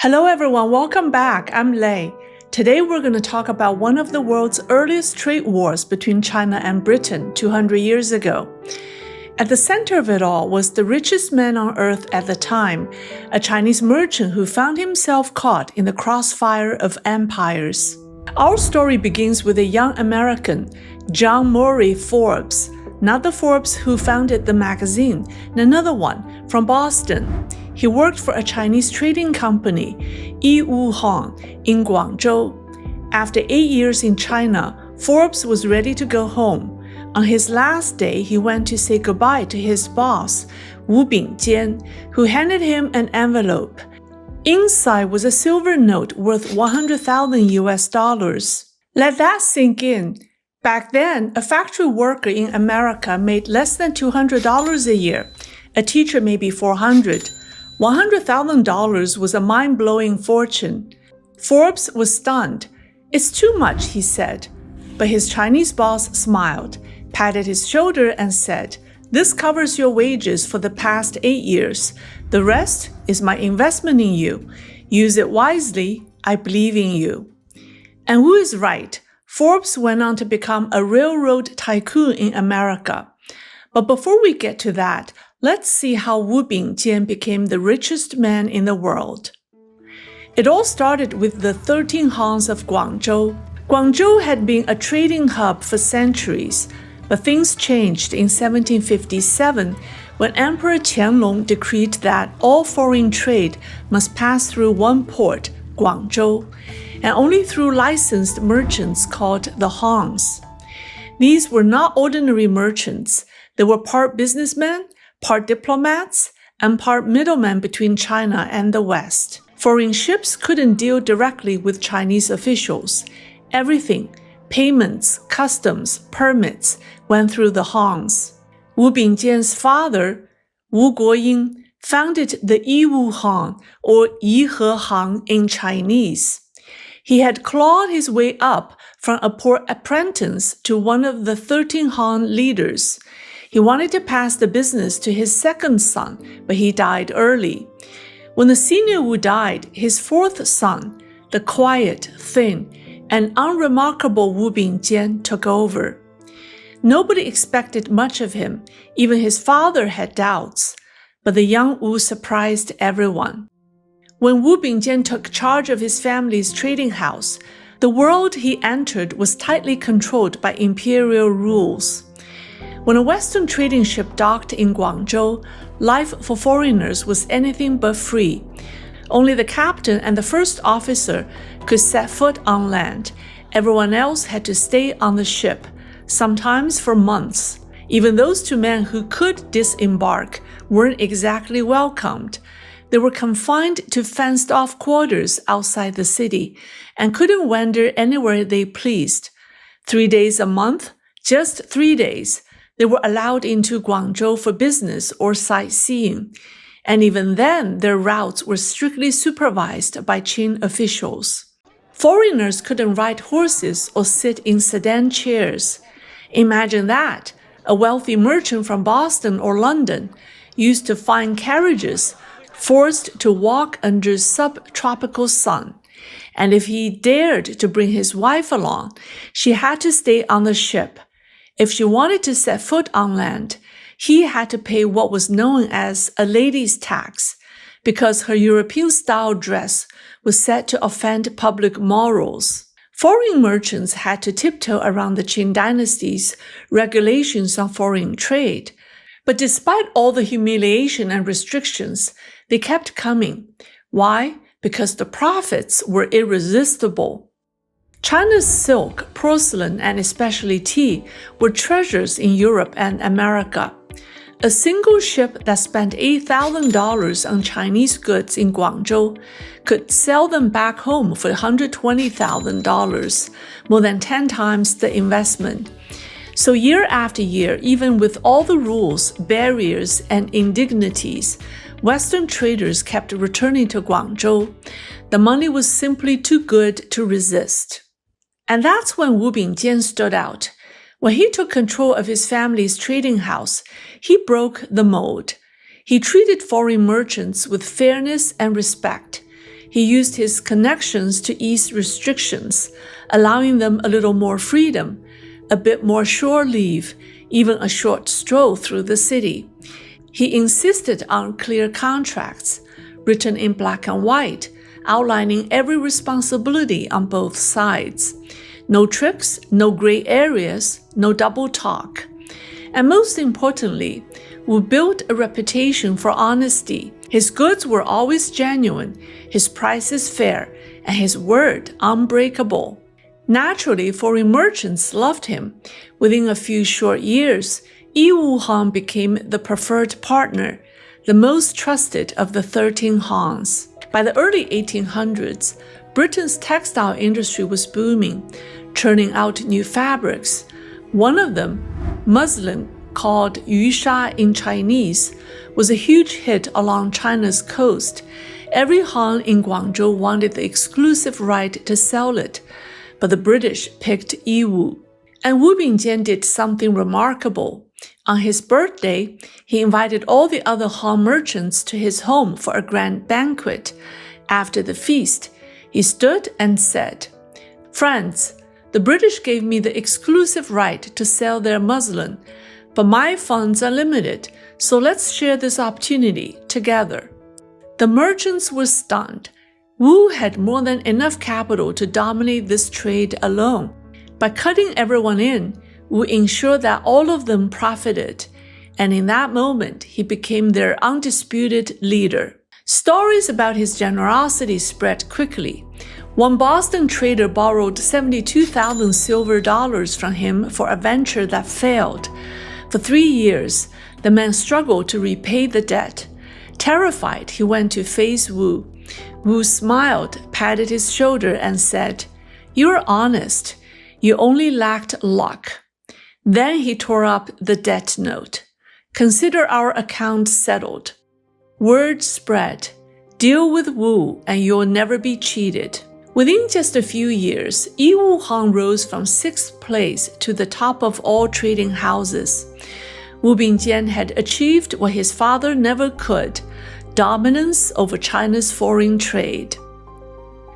Hello everyone, welcome back. I'm Lei. Today we're going to talk about one of the world's earliest trade wars between China and Britain 200 years ago. At the center of it all was the richest man on earth at the time, a Chinese merchant who found himself caught in the crossfire of empires. Our story begins with a young American, John Murray Forbes, not the Forbes who founded the magazine, another one from Boston. He worked for a Chinese trading company, Wu Bingjian, in Guangzhou. After 8 years in China, Forbes was ready to go home. On his last day, he went to say goodbye to his boss, Wu Bingjian, who handed him an envelope. Inside was a silver note worth $100,000. Let that sink in. Back then, a factory worker in America made less than $200 a year. A teacher maybe $400. $100,000 was a mind-blowing fortune. Forbes was stunned. "It's too much," he said. But his Chinese boss smiled, patted his shoulder and said, "This covers your wages for the past 8 years. The rest is my investment in you. Use it wisely. I believe in you." And Wu is right. Forbes went on to become a railroad tycoon in America. But before we get to that, let's see how Wu Bingjian became the richest man in the world. It all started with the 13 Hans of Guangzhou. Guangzhou had been a trading hub for centuries, but things changed in 1757 when Emperor Qianlong decreed that all foreign trade must pass through one port, Guangzhou, and only through licensed merchants called the Hans. These were not ordinary merchants. They were part businessmen, part diplomats, and part middlemen between China and the West. Foreign ships couldn't deal directly with Chinese officials. Everything, payments, customs, permits, went through the Hans. Wu Bingjian's father, Wu Guoying, founded the Yiwu Han, or Yihe Han in Chinese. He had clawed his way up from a poor apprentice to one of the 13 Han leaders. He wanted to pass the business to his second son, but he died early. When the senior Wu died, his fourth son, the quiet, thin, and unremarkable Wu Bingjian, took over. Nobody expected much of him. Even his father had doubts. But the young Wu surprised everyone. When Wu Bingjian took charge of his family's trading house, the world he entered was tightly controlled by imperial rules. When a Western trading ship docked in Guangzhou, life for foreigners was anything but free. Only the captain and the first officer could set foot on land. Everyone else had to stay on the ship, sometimes for months. Even those 2 men who could disembark weren't exactly welcomed. They were confined to fenced-off quarters outside the city and couldn't wander anywhere they pleased. 3 days a month, just 3 days, they were allowed into Guangzhou for business or sightseeing. And even then, their routes were strictly supervised by Qing officials. Foreigners couldn't ride horses or sit in sedan chairs. Imagine that. A wealthy merchant from Boston or London used to find carriages, forced to walk under subtropical sun. And if he dared to bring his wife along, she had to stay on the ship. If she wanted to set foot on land, he had to pay what was known as a lady's tax, because her European-style dress was said to offend public morals. Foreign merchants had to tiptoe around the Qing dynasty's regulations on foreign trade. But despite all the humiliation and restrictions, they kept coming. Why? Because the profits were irresistible. China's silk, porcelain, and especially tea were treasures in Europe and America. A single ship that spent $8,000 on Chinese goods in Guangzhou could sell them back home for $120,000, more than 10 times the investment. So year after year, even with all the rules, barriers, and indignities, Western traders kept returning to Guangzhou. The money was simply too good to resist. And that's when Wu Bingjian stood out. When he took control of his family's trading house, he broke the mold. He treated foreign merchants with fairness and respect. he used his connections to ease restrictions, allowing them a little more freedom, a bit more shore leave, even a short stroll through the city. He insisted on clear contracts, written in black and white, outlining every responsibility on both sides. No tricks, no gray areas, no double talk. And most importantly, Wu built a reputation for honesty. His goods were always genuine, his prices fair, and his word unbreakable. Naturally, foreign merchants loved him. Within a few short years, Wu Han became the preferred partner, the most trusted of the 13 Hans. By the early 1800s, Britain's textile industry was booming, churning out new fabrics. One of them, muslin, called yusha in Chinese, was a huge hit along China's coast. Every Han in Guangzhou wanted the exclusive right to sell it, but the British picked Wu. And Wu Bingjian did something remarkable. On his birthday, he invited all the other Han merchants to his home for a grand banquet. After the feast, he stood and said, "Friends, the British gave me the exclusive right to sell their muslin, but my funds are limited, so let's share this opportunity together." The merchants were stunned. Wu had more than enough capital to dominate this trade alone. By cutting everyone in, Wu ensured that all of them profited, and in that moment, he became their undisputed leader. Stories about his generosity spread quickly. One Boston trader borrowed 72,000 silver dollars from him for a venture that failed. For 3 years, the man struggled to repay the debt. Terrified, he went to face Wu. Wu smiled, patted his shoulder, and said, "You're honest. You only lacked luck." Then he tore up the debt note. "Consider our account settled." Word spread. Deal with Wu and you'll never be cheated. Within just a few years, Wu Han rose from 6th place to the top of all trading houses. Wu Bingjian had achieved what his father never could, dominance over China's foreign trade.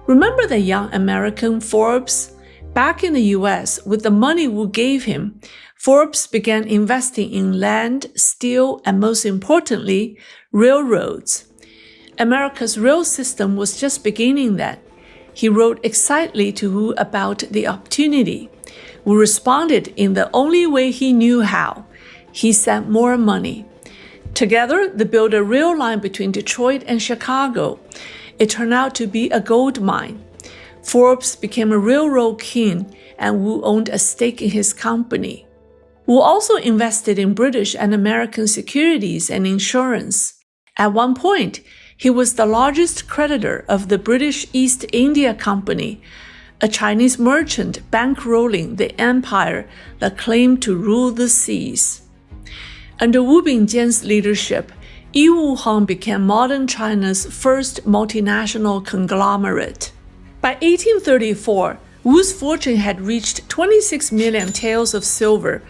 Remember the young American Forbes? Back in the US, with the money Wu gave him, Forbes began investing in land, steel, and most importantly, railroads. America's rail system was just beginning then. He wrote excitedly to Wu about the opportunity. Wu responded in the only way he knew how. He sent more money. Together, they built a rail line between Detroit and Chicago. It turned out to be a gold mine. Forbes became a railroad king, and Wu owned a stake in his company. Wu also invested in British and American securities and insurance. At one point, he was the largest creditor of the British East India Company, a Chinese merchant bankrolling the empire that claimed to rule the seas. Under Wu Bingjian's leadership, Wu Han became modern China's first multinational conglomerate. By 1834, Wu's fortune had reached 26 million taels of silver,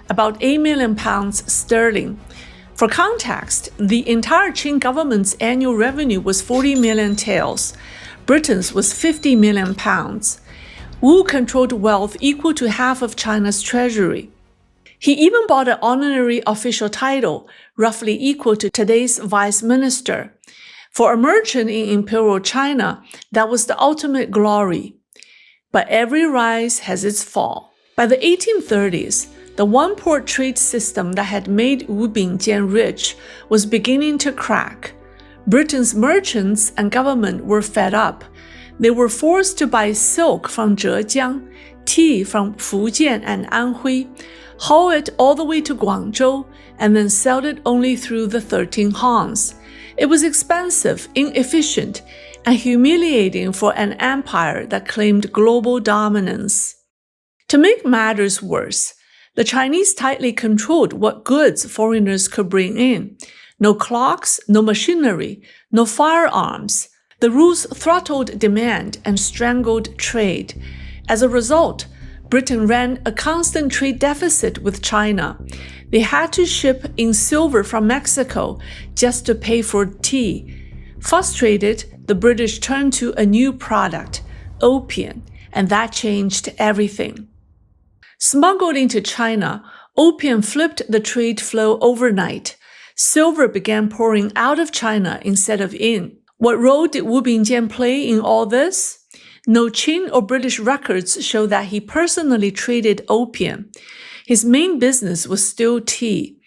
about 8 million pounds sterling. For context, the entire Qing government's annual revenue was 40 million taels. Britain's was 50 million pounds. Wu controlled wealth equal to half of China's treasury. He even bought an honorary official title, roughly equal to today's vice minister. For a merchant in imperial China, that was the ultimate glory. But every rise has its fall. By the 1830s, the one-port trade system that had made Wu Bingjian rich was beginning to crack. Britain's merchants and government were fed up. They were forced to buy silk from Zhejiang, tea from Fujian and Anhui, haul it all the way to Guangzhou, and then sell it only through the 13 Hans. It was expensive, inefficient, and humiliating for an empire that claimed global dominance. To make matters worse, the Chinese tightly controlled what goods foreigners could bring in. No clocks, no machinery, no firearms. The rules throttled demand and strangled trade. As a result, Britain ran a constant trade deficit with China. They had to ship in silver from Mexico just to pay for tea. Frustrated, the British turned to a new product, opium, and that changed everything. Smuggled into China, opium flipped the trade flow overnight. Silver began pouring out of China instead of in. What role did Wu Bingjian play in all this? No Qing or British records show that he personally traded opium. His main business was still tea,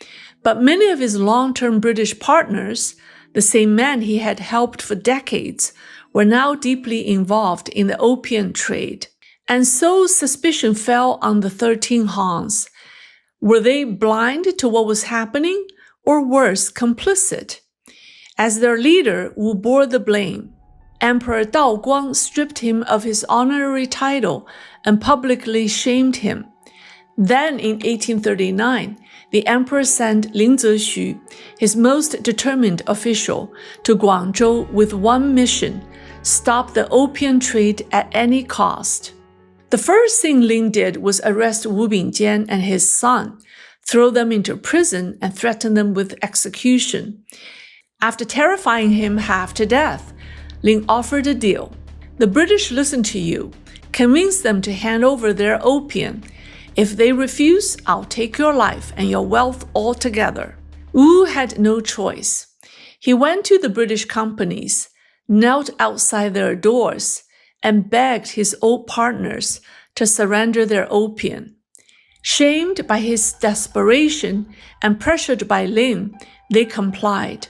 but many of his long-term British partners, the same men he had helped for decades, were now deeply involved in the opium trade. And so suspicion fell on the 13 Hans. Were they blind to what was happening, or worse, complicit? As their leader, Wu bore the blame. Emperor Daoguang stripped him of his honorary title and publicly shamed him. Then in 1839, the emperor sent Lin Zexu, his most determined official, to Guangzhou with one mission: stop the opium trade at any cost. The first thing Lin did was arrest Wu Bingjian and his son, throw them into prison, and threaten them with execution. After terrifying him half to death, Lin offered a deal. The British listen to you. Convince them to hand over their opium. If they refuse, I'll take your life and your wealth altogether. Wu had no choice. He went to the British companies, knelt outside their doors, and begged his old partners to surrender their opium. Shamed by his desperation and pressured by Lin, they complied.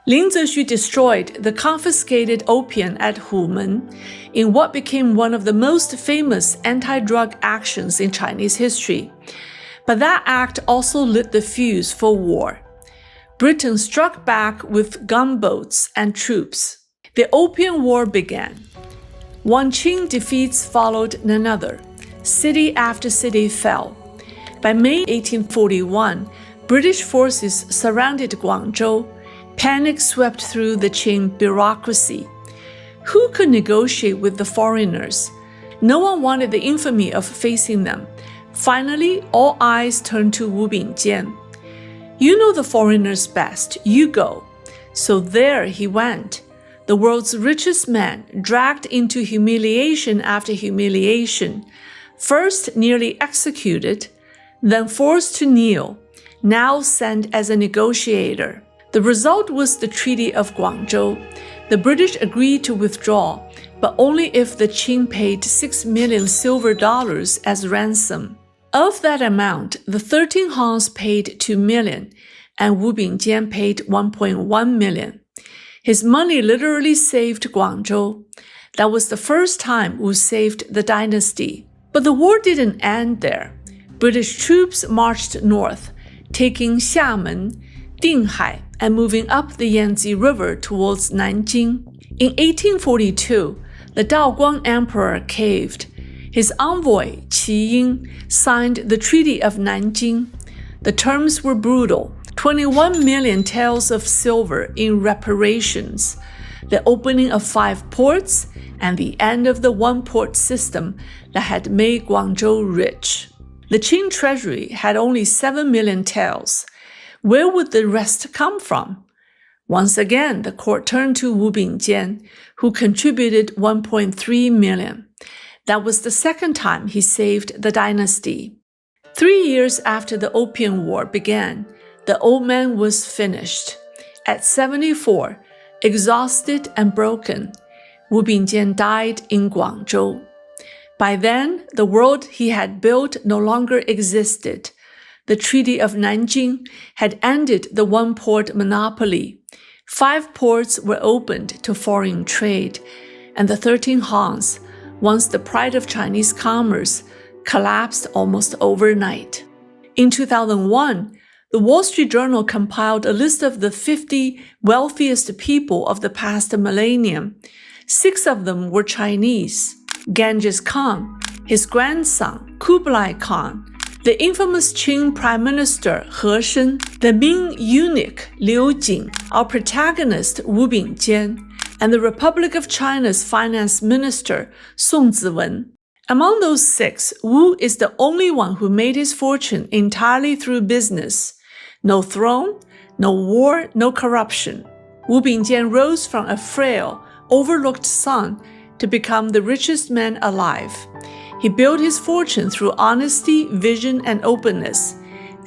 Lin Zexu destroyed the confiscated opium at Humen in what became one of the most famous anti-drug actions in Chinese history. But that act also lit the fuse for war. Britain struck back with gunboats and troops. The Opium War began. One Qing defeats followed another. City after city fell. By May 1841, British forces surrounded Guangzhou. Panic swept through the Qing bureaucracy. Who could negotiate with the foreigners? No one wanted the infamy of facing them. Finally, all eyes turned to Wu Bingjian. You know the foreigners best. You go. So there he went. The world's richest man, dragged into humiliation after humiliation, first nearly executed, then forced to kneel, now sent as a negotiator. The result was the Treaty of Guangzhou. The British agreed to withdraw, but only if the Qing paid 6 million silver dollars as ransom. Of that amount, the 13 Hans paid 2 million, and Wu Bingjian paid 1.1 million. His money literally saved Guangzhou. That was the first time Wu saved the dynasty. But the war didn't end there. British troops marched north, taking Xiamen, Dinghai, and moving up the Yangtze River towards Nanjing. In 1842, the Daoguang Emperor caved. His envoy, Qi Ying, signed the Treaty of Nanjing. The terms were brutal: 21 million taels of silver in reparations, the opening of 5 ports, and the end of the one-port system that had made Guangzhou rich. The Qing treasury had only 7 million taels. Where would the rest come from? Once again, the court turned to Wu Bingjian, who contributed 1.3 million. That was the second time he saved the dynasty. 3 years after the Opium War began, the old man was finished. At 74, exhausted and broken, Wu Bingjian died in Guangzhou. By then, the world he had built no longer existed. The Treaty of Nanjing had ended the one-port monopoly. 5 ports were opened to foreign trade, and the 13 Hans, once the pride of Chinese commerce, collapsed almost overnight. In 2001, the Wall Street Journal compiled a list of the 50 wealthiest people of the past millennium. 6 of them were Chinese: Genghis Khan, his grandson Kublai Khan, the infamous Qing Prime Minister He Shen, the Ming eunuch Liu Jing, our protagonist Wu Bingjian, and the Republic of China's Finance Minister Song Ziwen. Among those 6, Wu is the only one who made his fortune entirely through business. No throne, no war, no corruption. Wu Bingjian rose from a frail, overlooked son to become the richest man alive. He built his fortune through honesty, vision, and openness,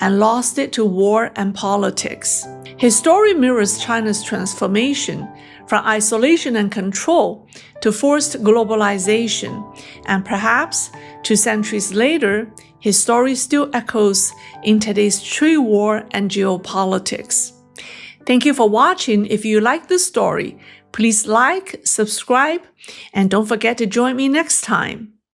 and lost it to war and politics. His story mirrors China's transformation from isolation and control to forced globalization, and perhaps 2 centuries later, his story still echoes in today's trade war and geopolitics. Thank you for watching. If you like this story, please like, subscribe, and don't forget to join me next time.